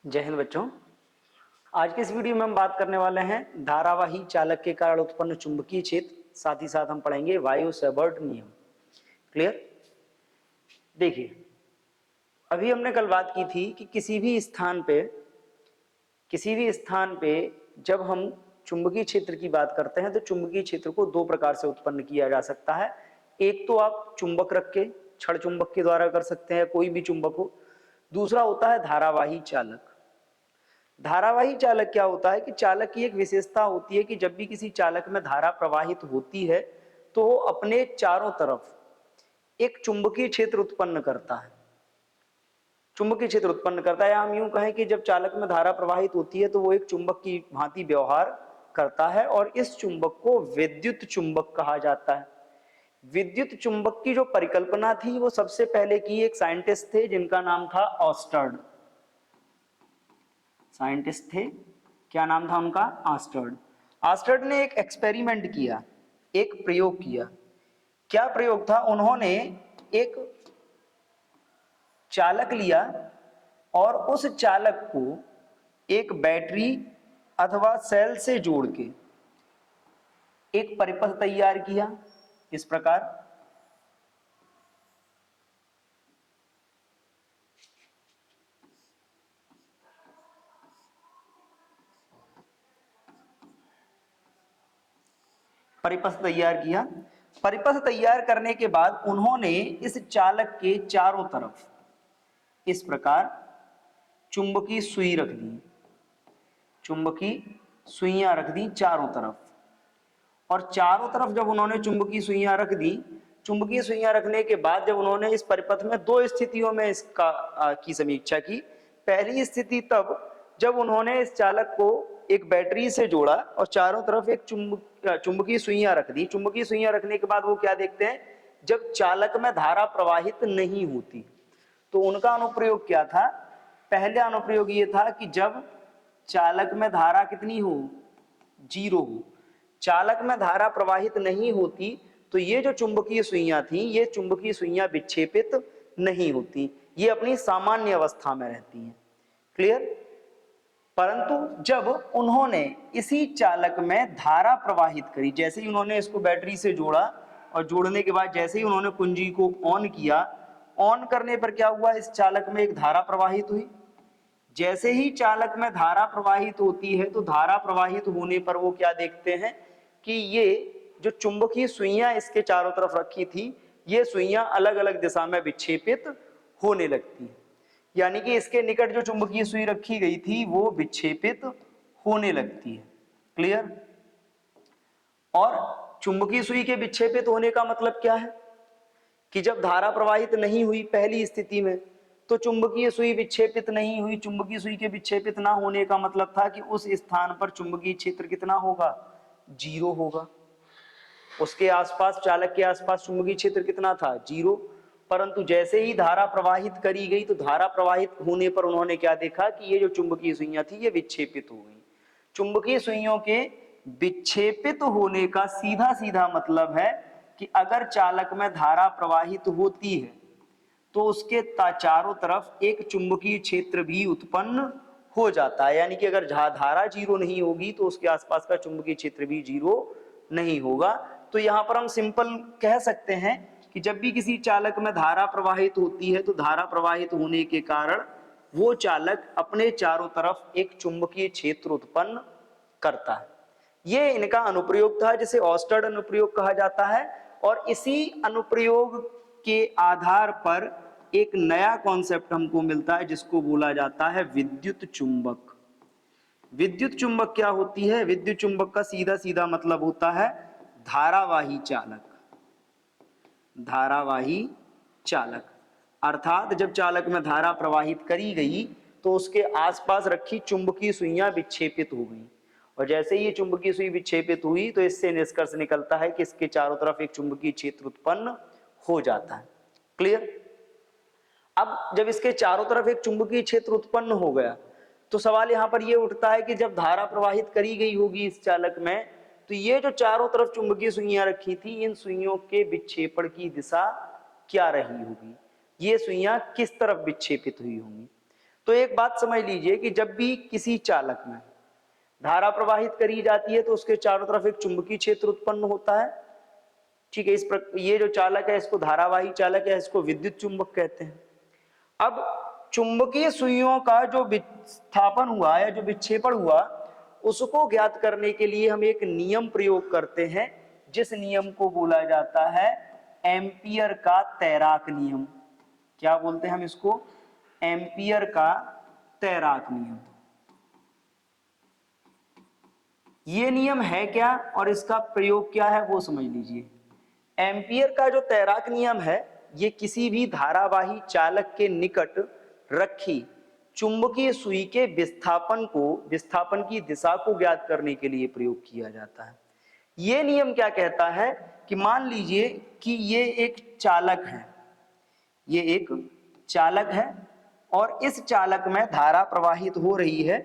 जय हिंद बच्चों। आज के इस वीडियो में हम बात करने वाले हैं धारावाही चालक के कारण उत्पन्न चुंबकीय क्षेत्र, साथ ही साथ हम पढ़ेंगे वायु सेवर्ट नियम। क्लियर? देखिए, अभी हमने कल बात की थी कि किसी भी स्थान पे जब हम चुंबकीय क्षेत्र की बात करते हैं तो चुंबकीय क्षेत्र को दो प्रकार से उत्पन्न किया जा सकता है। एक तो आप चुंबक रख के छड़ चुंबक के द्वारा कर सकते हैं, कोई भी चुंबक हो। दूसरा होता है धारावाही चालक। धारावाही चालक क्या होता है कि चालक की एक विशेषता होती है कि जब भी किसी चालक में धारा प्रवाहित होती है तो वो अपने चारों तरफ एक चुंबकीय क्षेत्र उत्पन्न करता है। चुंबकीय क्षेत्र उत्पन्न करता है, या हम यूं कहें कि जब चालक में धारा प्रवाहित होती है तो वो एक चुंबक की भांति व्यवहार करता है, और इस चुंबक को विद्युत चुंबक कहा जाता है। विद्युत चुंबक की जो परिकल्पना थी वो सबसे पहले की एक साइंटिस्ट थे जिनका नाम था ऑस्टर्ड। साइंटिस्ट थे, क्या नाम था उनका? ऑस्टर्ड। ऑस्टर्ड ने एक एक्सपेरिमेंट किया, एक प्रयोग किया। क्या प्रयोग था? उन्होंने एक चालक लिया और उस चालक को एक बैटरी अथवा सेल से जोड़ के एक परिपथ तैयार किया। इस प्रकार परिपथ तैयार किया। परिपथ तैयार करने के बाद उन्होंने इस चालक के चारों तरफ इस प्रकार चुंबकीय सुई रख दी, चुंबकीय सुइयां रख दी चारों तरफ। और चारों तरफ जब उन्होंने चुंबकीय सुइयां रख दी, चुंबकीय सुइयां रखने के बाद जब उन्होंने इस परिपथ में दो स्थितियों में इसका की समीक्षा की। पहली स्थिति तब जब उन्होंने इस चालक को एक बैटरी से जोड़ा और चारों तरफ एक चुंबकीय सुइयां रख दी। चुंबकीय सुइयां रखने के बाद वो क्या देखते हैं, जब चालक में धारा प्रवाहित नहीं होती तो उनका अनुप्रयोग क्या था? पहला अनुप्रयोग ये था कि जब चालक में धारा कितनी हो? जीरो हो। चालक में धारा प्रवाहित नहीं होती तो ये जो चुंबकीय सुइयां थी, ये चुंबकीय सुइयां विक्षेपित नहीं होती, ये अपनी सामान्य अवस्था में रहती हैं। क्लियर? परंतु जब उन्होंने इसी चालक में धारा प्रवाहित करी, जैसे ही उन्होंने इसको बैटरी से जोड़ा और जोड़ने के बाद जैसे ही उन्होंने कुंजी को ऑन किया, ऑन करने पर क्या हुआ? इस चालक में एक धारा प्रवाहित हुई। जैसे ही चालक में धारा प्रवाहित होती है तो धारा प्रवाहित होने पर वो क्या देखते हैं कि ये जो चुंबकीय सुइयां इसके चारों तरफ रखी थी, ये सुइयां अलग अलग दिशा में विक्षेपित होने लगती हैं। यानी कि इसके निकट जो चुंबकीय सुई रखी गई थी वो विक्षेपित होने लगती है। क्लियर? और चुंबकीय सुई के विक्षेपित होने का मतलब क्या है कि जब धारा प्रवाहित नहीं हुई पहली स्थिति में तो चुंबकीय सुई विक्षेपित नहीं हुई। चुंबकीय सुई के विक्षेपित ना होने का मतलब था कि उस स्थान पर चुंबकीय क्षेत्र कितना होगा? जीरो होगा। उसके आसपास, चालक के आसपास चुंबकीय क्षेत्र कितना था? जीरो। परंतु जैसे ही धारा प्रवाहित करी गई तो धारा प्रवाहित होने पर उन्होंने क्या देखा कि ये जो चुंबकीय सुइयां थी ये विक्षेपित हो गई। चुंबकीय सुइयों के विक्षेपित होने का सीधा सीधा मतलब है कि अगर चालक में धारा प्रवाहित होती है तो उसके चारों तरफ एक चुंबकीय क्षेत्र भी उत्पन्न हो जाता है। यानी कि अगर धारा जीरो नहीं होगी तो उसके आसपास का चुंबकीय क्षेत्र भी जीरो नहीं होगा। तो यहां पर हम सिंपल कह सकते हैं कि जब भी किसी चालक में धारा प्रवाहित होती है तो धारा प्रवाहित होने के कारण वो चालक अपने चारों तरफ एक चुंबकीय क्षेत्र उत्पन्न करता है। ये इनका अनुप्रयोग था जिसे ऑस्टर्ड अनुप्रयोग कहा जाता है। और इसी अनुप्रयोग के आधार पर एक नया कॉन्सेप्ट हमको मिलता है जिसको बोला जाता है विद्युत चुंबक। विद्युत चुंबक क्या होती है? विद्युत चुंबक का सीधा सीधा मतलब होता है धारावाही चालक। धारावाही चालक अर्थात जब चालक में धारा प्रवाहित करी गई तो उसके आसपास रखी चुंबकीय सुइयां विक्षेपित हो गई, और जैसे ही ये चुंबकीय सुई विक्षेपित हुई तो इससे निष्कर्ष निकलता है कि इसके चारों तरफ एक चुंबकीय क्षेत्र उत्पन्न हो जाता है। क्लियर? अब जब इसके चारों तरफ एक चुंबकीय क्षेत्र उत्पन्न हो गया तो सवाल यहां पर यह उठता है कि जब धारा प्रवाहित करी गई होगी इस चालक में तो ये जो चारों तरफ चुंबकीय सुइयां रखी थी, इन सुइयों के विक्षेपण की दिशा क्या रही होगी? ये सुइयां किस तरफ विक्षेपित हुई होंगी? तो एक बात समझ लीजिए कि जब भी किसी चालक में धारा प्रवाहित करी जाती है तो उसके चारों तरफ एक चुंबकीय क्षेत्र उत्पन्न होता है। ठीक है, ये जो चालक है इसको धारावाही चालक है, इसको विद्युत चुंबक कहते हैं। अब चुंबकीय सुइयों का जो विस्थापन हुआ या जो विक्षेपण हुआ उसको ज्ञात करने के लिए हम एक नियम प्रयोग करते हैं, जिस नियम को बोला जाता है एम्पियर का तैराक नियम। क्या बोलते हैं हम इसको? एम्पियर का तैराक नियम। ये नियम है क्या और इसका प्रयोग क्या है वो समझ लीजिए। एम्पियर का जो तैराक नियम है ये किसी भी धारावाही चालक के निकट रखी चुंबकीय सुई के विस्थापन की दिशा को ज्ञात करने के लिए प्रयोग किया जाता है। ये नियम क्या कहता है कि मान लीजिए कि ये एक चालक है, ये एक चालक है और इस चालक में धारा प्रवाहित हो रही है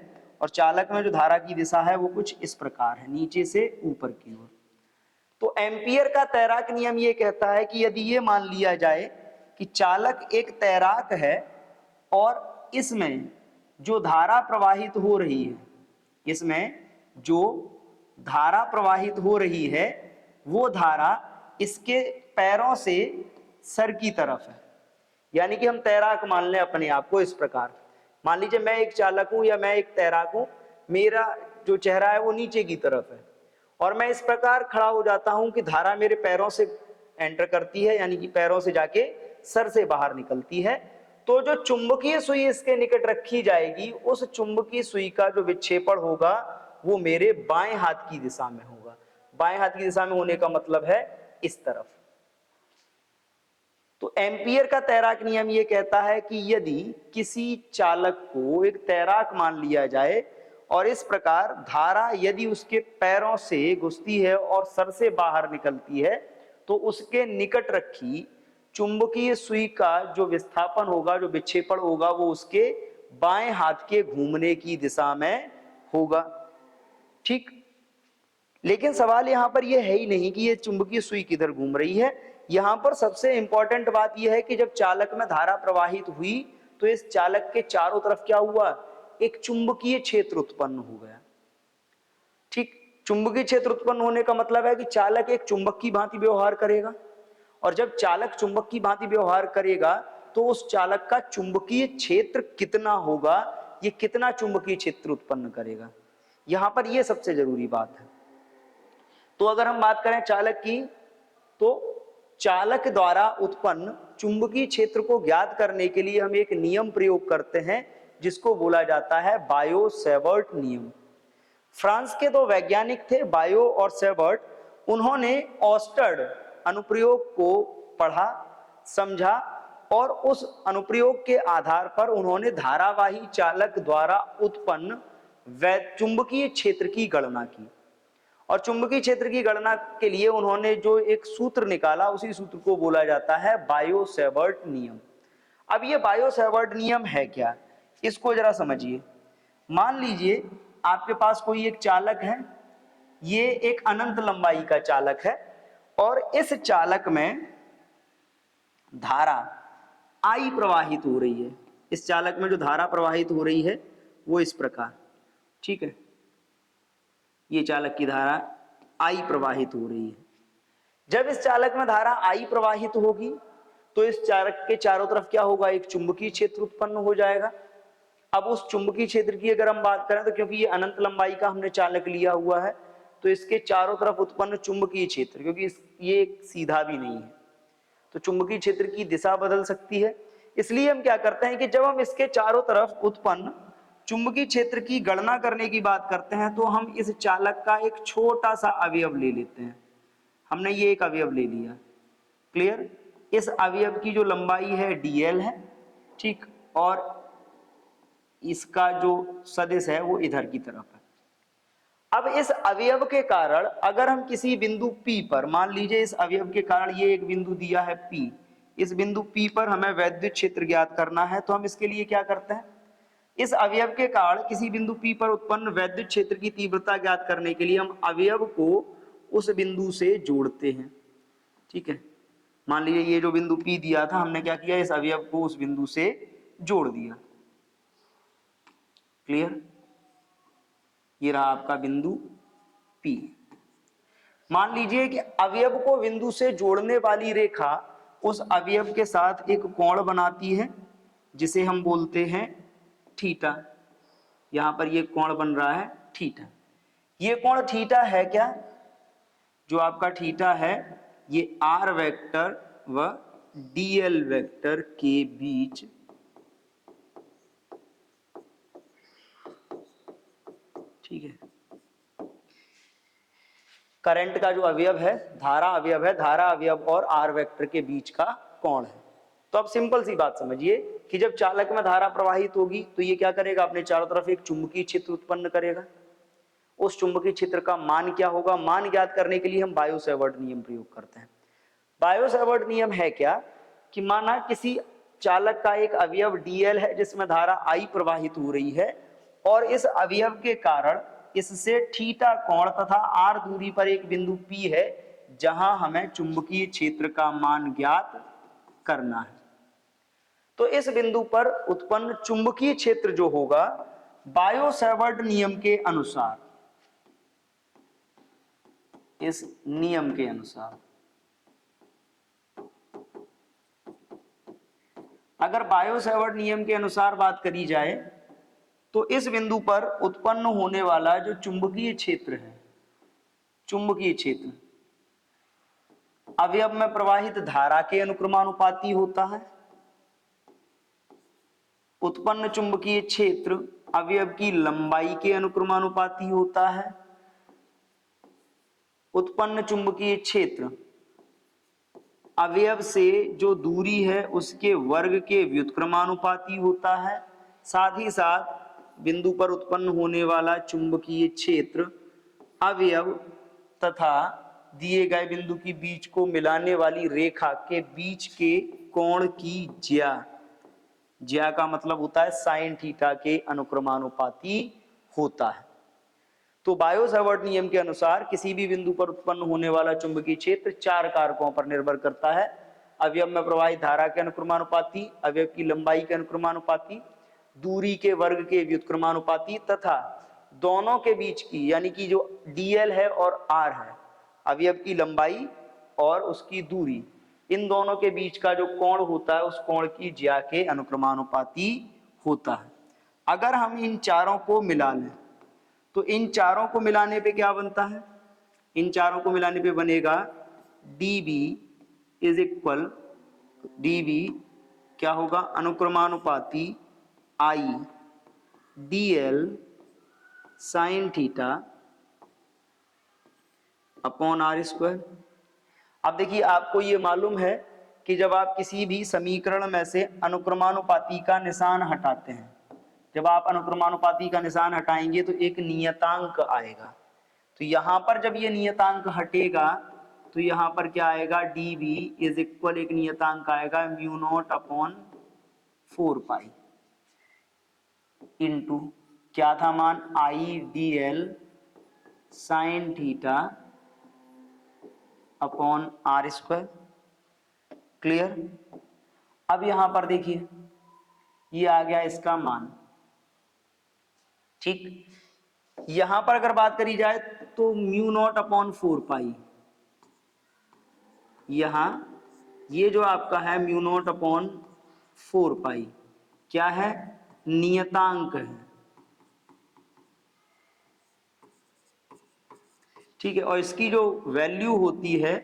और चालक में जो धारा की दिशा है वो कुछ इस प्रकार है, नीचे से ऊपर की ओर। तो एम्पियर का तैराक नियम ये कहता है कि यदि ये मान लिया जाए कि चालक एक तैराक है और इसमें जो धारा प्रवाहित हो रही है, इसमें जो धारा प्रवाहित हो रही है वो धारा इसके पैरों से सर की तरफ है, यानी कि हम तैराक मान लें अपने आप को इस प्रकार। मान लीजिए मैं एक चालक हूं या मैं एक तैराक हूं, मेरा जो चेहरा है वो नीचे की तरफ है और मैं इस प्रकार खड़ा हो जाता हूं कि धारा मेरे पैरों से एंटर करती है, यानी कि पैरों से जाके सर से बाहर निकलती है। तो जो चुंबकीय सुई इसके निकट रखी जाएगी उस चुंबकीय सुई का जो विक्षेपण होगा वो मेरे बाएं हाथ की दिशा में होगा। बाएं हाथ की दिशा में होने का मतलब है इस तरफ। तो एम्पियर का तैराक नियम ये कहता है कि यदि किसी चालक को एक तैराक मान लिया जाए और इस प्रकार धारा यदि उसके पैरों से घुसती है और सर से बाहर निकलती है तो उसके निकट रखी चुंबकीय सुई का जो विस्थापन होगा, जो विक्षेपण होगा वो उसके बाएं हाथ के घूमने की दिशा में होगा। ठीक, लेकिन सवाल यहां पर यह है ही नहीं कि ये चुंबकीय सुई किधर घूम रही है। यहां पर सबसे इंपॉर्टेंट बात यह है कि जब चालक में धारा प्रवाहित हुई तो इस चालक के चारों तरफ क्या हुआ? एक चुंबकीय क्षेत्र उत्पन्न हो गया। ठीक, चुंबकीय क्षेत्र उत्पन्न होने का मतलब है कि चालक एक चुंबक की भांति व्यवहार करेगा और जब चालक चुंबक की भांति व्यवहार करेगा तो उस चालक का चुंबकीय क्षेत्र कितना होगा, ये कितना चुंबकीय क्षेत्र उत्पन्न करेगा, यहां पर यह सबसे जरूरी बात है। तो अगर हम बात करें चालक की, तो चालक द्वारा उत्पन्न चुंबकीय क्षेत्र को ज्ञात करने के लिए हम एक नियम प्रयोग करते हैं जिसको बोला जाता है बायो-सेवर्ट नियम। फ्रांस के दो वैज्ञानिक थे, बायो और सेवर्ट। उन्होंने ऑस्टर्ड अनुप्रयोग को पढ़ा, समझा और उस अनुप्रयोग के आधार पर उन्होंने धारावाही चालक द्वारा उत्पन्न चुंबकीय क्षेत्र की गणना की और चुंबकीय क्षेत्र की गणना के लिए उन्होंने जो एक सूत्र निकाला उसी सूत्र को बोला जाता है बायो-सेवर्ट नियम। अब ये बायो-सेवर्ट नियम है क्या, इसको जरा समझिए। मान लीजिए आपके पास कोई एक चालक है, ये एक अनंत लंबाई का चालक है और इस चालक में धारा आई प्रवाहित हो रही है। इस चालक में जो धारा प्रवाहित हो रही है वो इस प्रकार, ठीक है, ये चालक की धारा आई प्रवाहित हो रही है। जब इस चालक में धारा आई प्रवाहित होगी तो इस चालक के चारों तरफ क्या होगा? एक चुंबकीय क्षेत्र उत्पन्न हो जाएगा। अब उस चुंबकीय क्षेत्र की अगर हम बात करें तो क्योंकि ये अनंत लंबाई का हमने चालक लिया हुआ है तो इसके चारों तरफ उत्पन्न चुंबकीय क्षेत्र, क्योंकि ये सीधा भी नहीं है तो चुंबकीय क्षेत्र की दिशा बदल सकती है। इसलिए हम क्या करते हैं कि जब हम इसके चारों तरफ उत्पन्न चुंबकीय क्षेत्र की गणना करने की बात करते हैं तो हम इस चालक का एक छोटा सा अवयव ले लेते हैं। हमने ये एक अवयव ले लिया, क्लियर। इस अवयव की जो लंबाई है dl है, ठीक, और इसका जो सदिश है वो इधर की तरफ है। अब इस अवयव के कारण अगर हम किसी बिंदु P पर, मान लीजिए इस अवयव के कारण ये एक बिंदु दिया है P, इस बिंदु P पर हमें वैद्युत क्षेत्र ज्ञात करना है तो हम इसके लिए क्या करते हैं, इस अवयव के कारण किसी बिंदु P पर उत्पन्न वैद्युत क्षेत्र की तीव्रता ज्ञात करने के लिए हम अवयव को उस बिंदु से जोड़ते हैं। ठीक है, मान लीजिए ये जो बिंदु P दिया था हमने क्या किया, इस अवयव को उस बिंदु से जोड़ दिया। क्लियर? ये रहा आपका बिंदु P। मान लीजिए कि अवयव को बिंदु से जोड़ने वाली रेखा उस अवयव के साथ एक कोण बनाती है जिसे हम बोलते हैं थीटा। यहां पर ये कोण बन रहा है थीटा। ये कोण थीटा है क्या? जो आपका थीटा है ये आर वेक्टर व डीएल वेक्टर के बीच ठीक है करंट का जो अवयव है, धारा अवयव है, धारा अवयव और आर वेक्टर के बीच का कोण है। तो अब सिंपल सी बात समझिए कि जब चालक में धारा प्रवाहित होगी तो ये क्या करेगा? अपने चारों तरफ एक चुंबकीय क्षेत्र उत्पन्न करेगा। उस चुंबकीय क्षेत्र का मान क्या होगा? मान ज्ञात करने के लिए हम बायो-सैवर्ट नियम प्रयोग करते हैं। बायो-सैवर्ट नियम है क्या कि माना किसी चालक का एक अवयव डीएल है जिसमें धारा आई प्रवाहित हो रही है और इस अवयव के कारण इससे थीटा कोण तथा आर दूरी पर एक बिंदु P है जहां हमें चुंबकीय क्षेत्र का मान ज्ञात करना है। तो इस बिंदु पर उत्पन्न चुंबकीय क्षेत्र जो होगा बायो-सैवर्ट नियम के अनुसार, इस नियम के अनुसार अगर बायो-सैवर्ट नियम के अनुसार बात करी जाए तो इस बिंदु पर उत्पन्न होने वाला जो चुंबकीय क्षेत्र है, चुंबकीय क्षेत्र अवयव में प्रवाहित धारा के अनुक्रमानुपाती होता है। उत्पन्न चुंबकीय क्षेत्र अवयव की लंबाई के अनुक्रमानुपाती होता है। उत्पन्न चुंबकीय क्षेत्र अवयव से जो दूरी है उसके वर्ग के व्युत्क्रमानुपाती होता है। साथ ही साथ बिंदु पर उत्पन्न होने वाला चुंबकीय क्षेत्र अवयव तथा दिए गए बिंदु के बीच को मिलाने वाली रेखा के बीच के कोण की ज्या का मतलब होता है साइन थीटा के अनुक्रमानुपाती होता है। तो बायो-सैवर्ट नियम के अनुसार किसी भी बिंदु पर उत्पन्न होने वाला चुंबकीय क्षेत्र चार कारकों पर निर्भर करता है: अवयव में प्रवाहित धारा के अनुक्रमानुपाती, अवयव की लंबाई के अनुक्रमानुपाती, दूरी के वर्ग के व्युत्क्रमानुपाती तथा दोनों के बीच की यानी कि जो डीएल है और आर है, अवयव की लंबाई और उसकी दूरी, इन दोनों के बीच का जो कोण होता है उस कोण की ज्या के अनुक्रमानुपाती होता है। अगर हम इन चारों को मिला लें तो इन चारों को मिलाने पे क्या बनता है? इन चारों को मिलाने पे बनेगा dB इज इक्वल, dB क्या होगा? अनुक्रमानुपाती I dl sine theta upon r square. अब देखिए आपको ये मालूम है कि जब आप किसी भी समीकरण में से अनुक्रमानुपाती का निशान हटाते हैं, जब आप अनुक्रमानुपाती का निशान हटाएंगे तो एक नियतांक आएगा। तो यहां पर जब ये नियतांक हटेगा तो यहां पर क्या आएगा? dB इज इक्वल, एक नियतांक आएगा mu not upon 4 pi into क्या था मान? I dl sine theta upon r square. Clear? अब यहां पर देखिए ये आ गया इसका मान। ठीक, यहां पर अगर बात करी जाए तो म्यू नॉट अपॉन 4 पाई, यहां ये जो आपका है म्यू नॉट अपॉन 4 पाई क्या है? नियतांक है। ठीक है, और इसकी जो वैल्यू होती है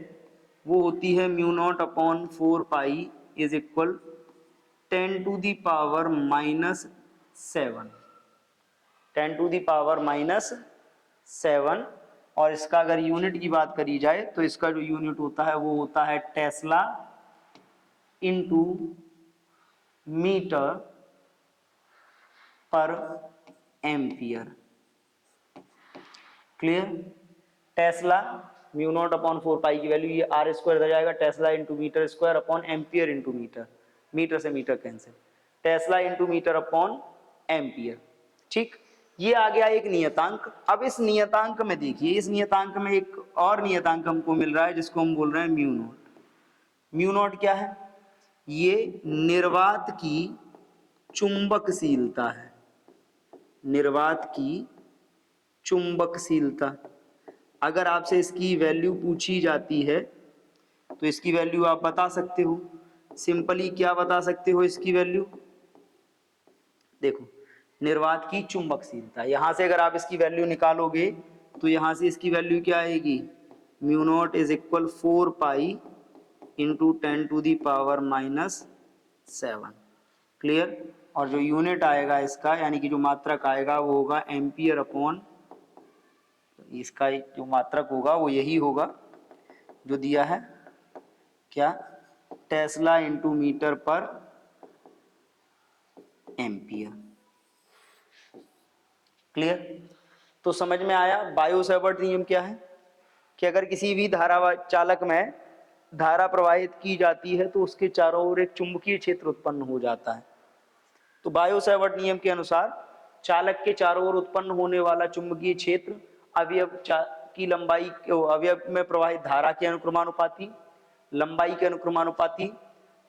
वो होती है mu not upon 4 pi is equal 10 to the power minus 7, 10 to the power minus 7। और इसका अगर यूनिट की बात करी जाए तो इसका जो यूनिट होता है वो होता है टेस्ला इंटू मीटर पर ampere. Clear? Tesla mu not upon 4 pi की वैल्यू ये आर स्क्वायर हो जाएगा, tesla into metre square upon ampere into metre, metre से metre cancel, tesla into metre upon ampere. ठीक, ये आ गया एक नियतांक। अब इस नियतांक में देखिए, इस नियतांक में एक और नियतांक हमको मिल रहा है जिसको हम बोल रहे हैं म्यू नॉट। म्यू नॉट क्या है? ये निर्वात की चुंबकशीलता है, निर्वात की चुंबकशीलता। अगर आपसे इसकी वैल्यू पूछी जाती है तो इसकी वैल्यू आप बता सकते हो। सिंपली क्या बता सकते हो इसकी वैल्यू? देखो, निर्वात की चुंबकशीलता, यहां से अगर आप इसकी वैल्यू निकालोगे तो यहां से इसकी वैल्यू क्या आएगी? Mu naught is equal 4 pi into 10⁻⁻7। Clear? और जो यूनिट आएगा इसका, यानी कि जो मात्रक आएगा वो होगा एम्पियर अपॉन, इसका जो मात्रक होगा वो यही होगा जो दिया है, क्या? टेस्ला इंटू मीटर पर एम्पियर। क्लियर? तो समझ में आया बायो सेवर्ट नियम क्या है कि अगर किसी भी धारा चालक में धारा प्रवाहित की जाती है तो उसके चारों ओर एक चुंबकीय क्षेत्र उत्पन्न हो जाता है। तो बायो सेवर्ट नियम के अनुसार चालक के चारों ओर उत्पन्न होने वाला चुंबकीय क्षेत्र अवयव की लंबाई, अवयव में प्रवाहित धारा के अनुक्रमानुपाती, लंबाई के अनुक्रमानुपाती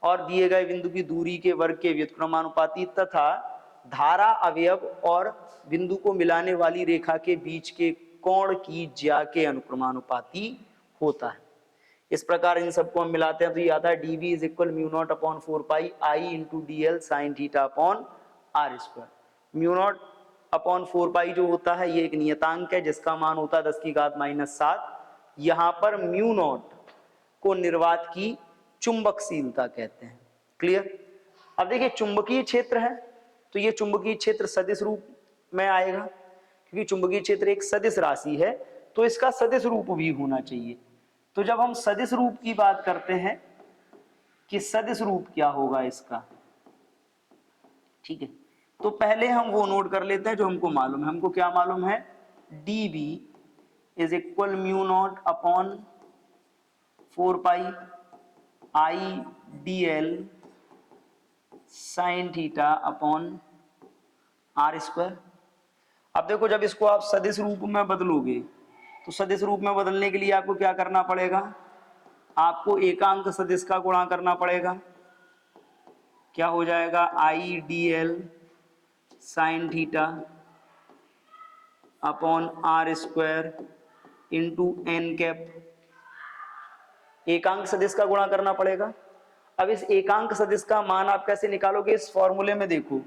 और दिए गए बिंदु की दूरी के वर्ग के व्युत्क्रमानुपाती तथा धारा अवयव और बिंदु को मिलाने वाली रेखा के बीच के कोण की ज्या के अनुक्रमानुपाती होता है। इस प्रकार इन सबको हम मिलाते हैं तो ये आता है dv is equal to not upon 4 pi I into d l sine theta upon r square. Mu not upon 4 pi जो होता है ये एक नियतांक है जिसका मान होता है 10⁻⁻7। यहाँ पर म्यू नॉट को निर्वात की चुंबकशीलता कहते हैं। क्लियर? अब देखिए चुंबकीय क्षेत्र है तो ये चुंबकीय क्षेत्र सदिश रूप में आएगा, क्योंकि चुंबकीय क्षेत्र एक सदिश राशि है तो इसका सदिश रूप भी होना चाहिए। तो जब हम सदिश रूप की बात करते हैं कि सदिश रूप क्या होगा इसका, ठीक है, तो पहले हम वो नोट कर लेते हैं जो हमको मालूम है। हमको क्या मालूम है? dv is equal to not upon 4 pi I d l sine theta upon r square. अब देखो जब इसको आप सदिश रूप में बदलोगे तो सदिश रूप में बदलने के लिए आपको क्या करना पड़ेगा? आपको एकांक सदिश का गुणा करना पड़ेगा। क्या हो जाएगा? I d l sine theta upon r square into n cap. एकांक सदिश का गुणा करना पड़ेगा। अब इस एकांक सदिश का मान आप कैसे निकालोगे? इस फॉर्मूले में देखो,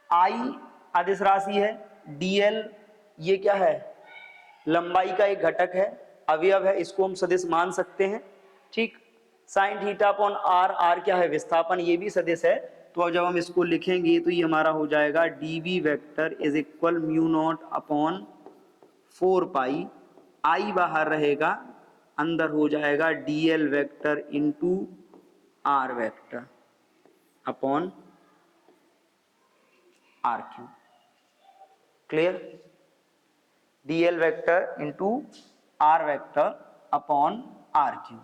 आई अदिश राशि है, dl ये क्या है? लंबाई का एक घटक है, अवयव है, इसको हम सदिश मान सकते हैं। ठीक, sine theta upon r, r क्या है? विस्थापन, ये भी सदिश है। तो अब जब हम इसको लिखेंगे तो ये हमारा हो जाएगा dv vector is equal to not upon 4 pi, I बाहर रहेगा, अंदर हो जाएगा dl vector into r vector upon r cube. Clear? dl vector into r vector upon r cube.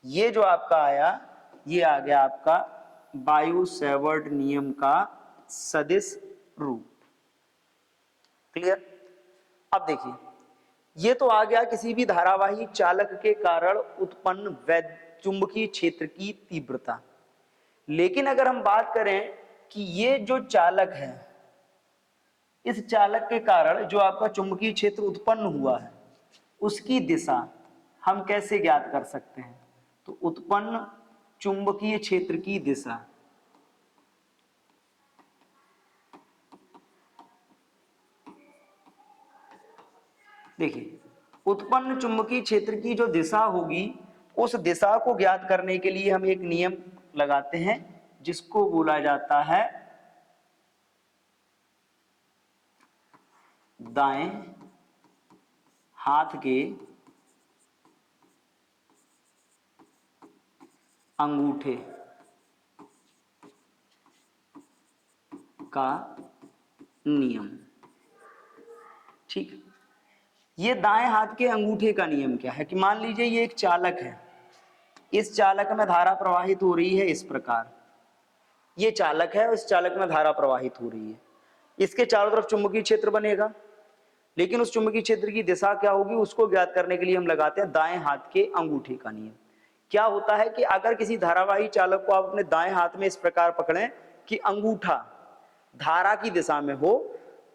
ये जो आपका आया ये आ गया आपका बायो सेवर्ट नियम का सदिश रूप। क्लियर? अब देखिए ये तो आ गया किसी भी धारावाही चालक के कारण उत्पन्न चुंबकीय क्षेत्र की तीव्रता। लेकिन अगर हम बात करें कि ये जो चालक है, इस चालक के कारण जो आपका चुंबकीय क्षेत्र उत्पन्न हुआ है उसकी दिशा हम कैसे ज्ञात कर सकते हैं? तो उत्पन्न चुंबकीय क्षेत्र की दिशा, देखिए उत्पन्न चुंबकीय क्षेत्र की जो दिशा होगी उस दिशा को ज्ञात करने के लिए हम एक नियम लगाते हैं जिसको बोला जाता है दाएं हाथ के अंगूठे का नियम। ठीक, ये दाएं हाथ के अंगूठे का नियम क्या है कि मान लीजिए ये एक चालक है, इस चालक में धारा प्रवाहित हो रही है इस प्रकार, ये चालक है, उस चालक में धारा प्रवाहित हो रही है, इसके चारों तरफ चुंबकीय क्षेत्र बनेगा, लेकिन उस चुंबकीय क्षेत्र की दिशा क्या होगी उसको ज्ञात करने के लिए हम लगाते हैं दाएं हाथ के अंगूठे का नियम। क्या होता है कि अगर किसी धारावाही चालक को आप अपने दाएं हाथ में इस प्रकार पकड़ें कि अंगूठा धारा की दिशा में हो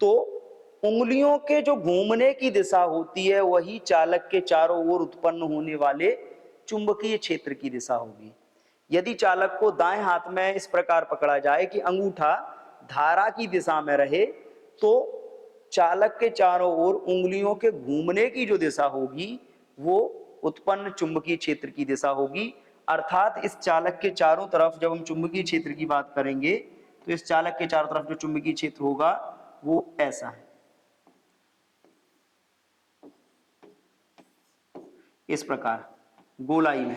तो उंगलियों के जो घूमने की दिशा होती है वही चालक के चारों ओर उत्पन्न होने वाले चुंबकीय क्षेत्र की दिशा होगी। यदि चालक को दाएं हाथ में इस प्रकार पकड़ा जाए कि अंगूठा धारा की दिशा में रहे, तो चालक के चारों ओर उंगलियों के घूमने की जो दिशा होगी वो उत्पन्न चुंबकीय क्षेत्र की दिशा होगी। अर्थात इस चालक के चारों तरफ जब हम चुंबकीय क्षेत्र की बात करेंगे तो इस चालक के चारों तरफ जो चुंबकीय क्षेत्र होगा वो ऐसा है, इस प्रकार गोलाई में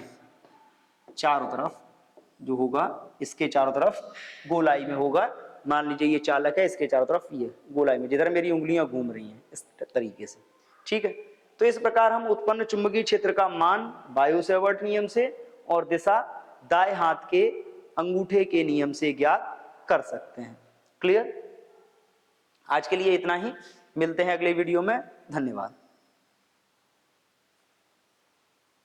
चारों तरफ जो होगा, इसके चारों तरफ गोलाई में होगा। मान लीजिए ये चालक है, इसके चारों तरफ ये गोलाई में, जिधर मेरी उंगलियां घूम रही हैं इस तरीके से, ठीक है। तो इस प्रकार हम उत्पन्न चुंबकीय क्षेत्र का मान बायो सेवर्ट नियम से और दिशा दाएं हाथ के अंगूठे के नियम से ज्ञात कर सकते हैं। क्लियर? आज के लिए इतना ही, मिलते हैं अगले वीडियो में। धन्यवाद।